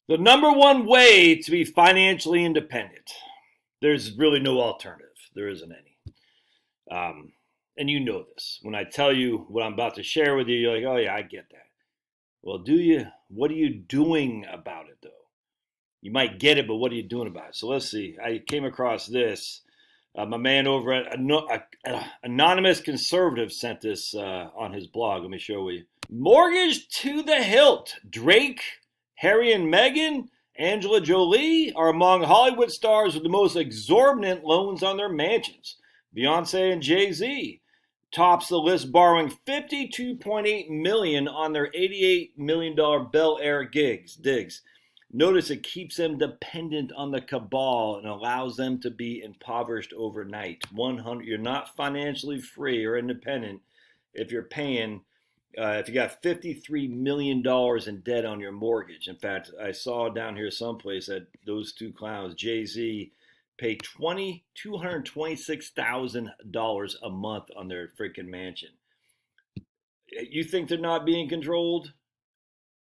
The number one way to be financially independent. There's really no alternative. There isn't any. And you know this. When I tell you what I'm about to share with you, you're like, oh, yeah, I get that. Well, do you? What are you doing about it, though? You might get it, but what are you doing about it? So let's see. I came across this. My man over at Anonymous Conservative sent this on his blog. Let me show you. Mortgage to the hilt. Drake, Harry and Meghan, Angela Jolie are among Hollywood stars with the most exorbitant loans on their mansions. Beyonce and Jay-Z tops the list, borrowing $52.8 million on their $88 million Bel Air digs. Notice it keeps them dependent on the cabal and allows them to be impoverished overnight. 100, you're not financially free or independent if you're paying. If you got $53 million in debt on your mortgage. In fact, I saw down here someplace that those two clowns, Jay-Z, pay $226,000 a month on their freaking mansion. You think they're not being controlled?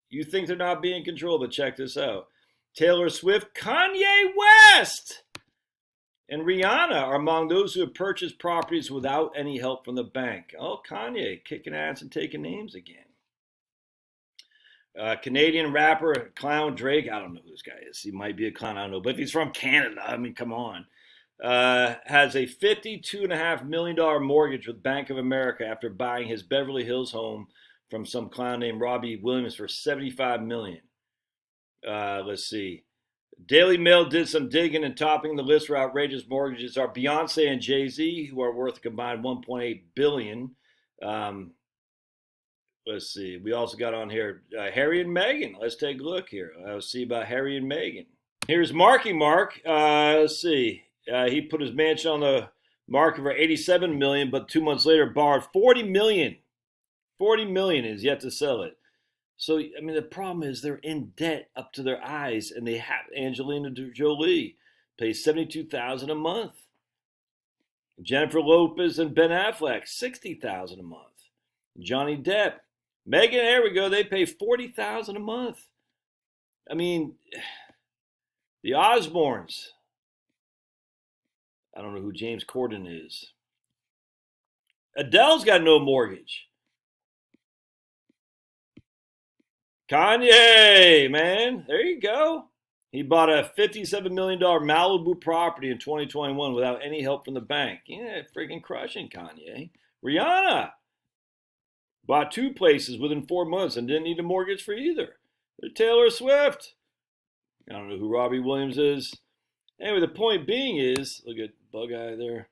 You think they're not being controlled, but check this out. Taylor Swift, Kanye West, and Rihanna are among those who have purchased properties without any help from the bank. Oh, Kanye, kicking ass and taking names again. Canadian rapper, clown Drake, I don't know who this guy is. He might be a clown, I don't know. But if he's from Canada, I mean, come on. Has a $52.5 million mortgage with Bank of America after buying his Beverly Hills home from some clown named Robbie Williams for $75 million. Let's see. Daily Mail did some digging, and topping the list for outrageous mortgages are Beyonce and Jay-Z, who are worth a combined $1.8 billion. Let's see. We also got on here Harry and Meghan. Let's take a look here. Let's see about Harry and Meghan. Here's Marky Mark. Let's see. He put his mansion on the market for $87 million, but 2 months later borrowed $40 million. $40 million is yet to sell it. So, I mean, the problem is they're in debt up to their eyes, and they have Angelina Jolie pays $72,000 a month. Jennifer Lopez and Ben Affleck, $60,000 a month. Johnny Depp, Megan, there we go, they pay $40,000 a month. I mean, the Osbournes. I don't know who James Corden is. Adele's got no mortgage. Kanye, man, there you go. He bought a $57 million Malibu property in 2021 without any help from the bank. Yeah, freaking crushing Kanye. Rihanna bought 2 places within 4 months and didn't need a mortgage for either. Taylor Swift. I don't know who Robbie Williams is. Anyway, the point being is, look at Bug Eye there.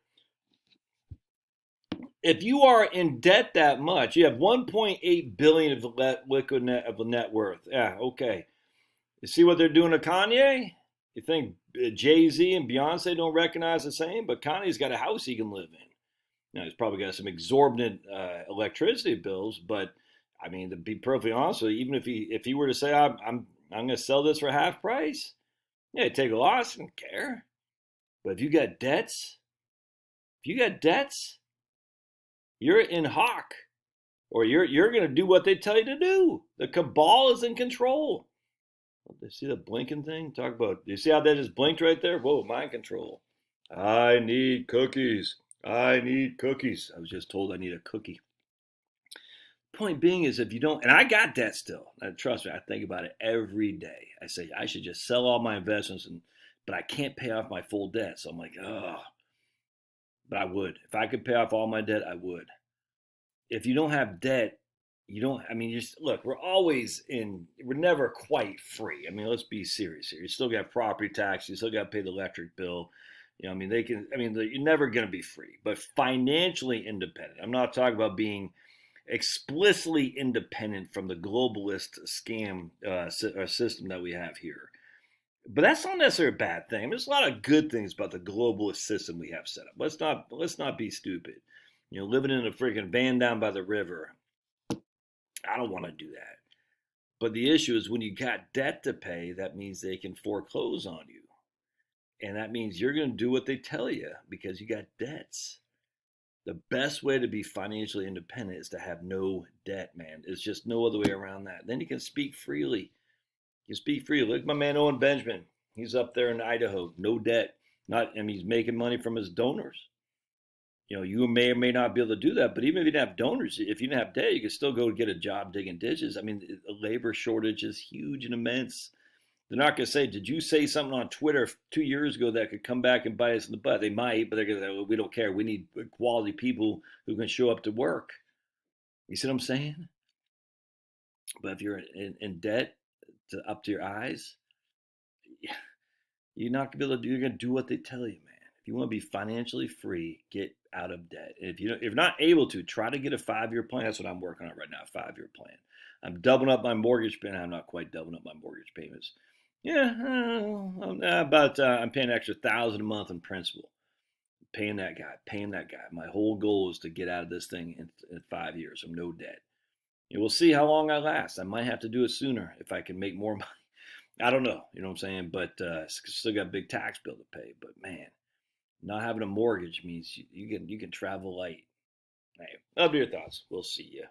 If you are in debt that much, you have 1.8 billion of the liquid net worth. Yeah, okay. You see what they're doing to Kanye? You think Jay-Z and Beyonce don't recognize the same? But Kanye's got a house he can live in. Now, he's probably got some exorbitant electricity bills, but I mean, to be perfectly honest with you, even if he were to say, I'm going to sell this for half price, yeah, he'd take a loss, I don't care. But if you got debts, you're in hock, or you're going to do what they tell you to do. The cabal is in control. You see the blinking thing? Talk about, you see how that just blinked right there? Whoa, mind control. I need cookies. I need cookies. I was just told I need a cookie. Point being is, if you don't, and I got debt still. Now, trust me, I think about it every day. I say I should just sell all my investments, but I can't pay off my full debt. So I'm like, oh. But I would. If I could pay off all my debt, I would. If you don't have debt, you don't, I mean, just look, we're never quite free. I mean, let's be serious here. You still got property tax, you still got to pay the electric bill. You know, you're never going to be free, but financially independent. I'm not talking about being explicitly independent from the globalist scam system that we have here. But that's not necessarily a bad thing. There's a lot of good things about the globalist system we have set up. Let's not be stupid. You know, living in a freaking van down by the river, I don't want to do that. But the issue is, when you got debt to pay, that means they can foreclose on you. And that means you're going to do what they tell you because you got debts. The best way to be financially independent is to have no debt, man. There's just no other way around that. Then you can speak freely. You speak freely. Look at my man Owen Benjamin. He's up there in Idaho, no debt. Not, I mean, he's making money from his donors. You may or may not be able to do that, but even if you didn't have donors, if you didn't have debt, you could still go get a job digging ditches. I mean, the labor shortage is huge and immense. They're not going to say, "Did you say something on Twitter 2 years ago that could come back and bite us in the butt?" They might, but they're going to say, well, "We don't care. We need quality people who can show up to work." You see what I'm saying? But if you're in debt up to your eyes, you're not gonna be able to do. You're gonna do what they tell you, man. If you want to be financially free, get out of debt. And if you're not able to, try to get a 5-year plan. That's what I'm working on right now. A 5-year plan. I'm doubling up my mortgage payment. I'm not quite doubling up my mortgage payments. Yeah, I'm paying an extra 1,000 a month in principal. Paying that guy. Paying that guy. My whole goal is to get out of this thing in 5 years. I'm no debt. And we'll see how long I last. I might have to do it sooner if I can make more money. I don't know. You know what I'm saying? But still got a big tax bill to pay. But man, not having a mortgage means you can travel light. Hey, that'll be your thoughts. We'll see you.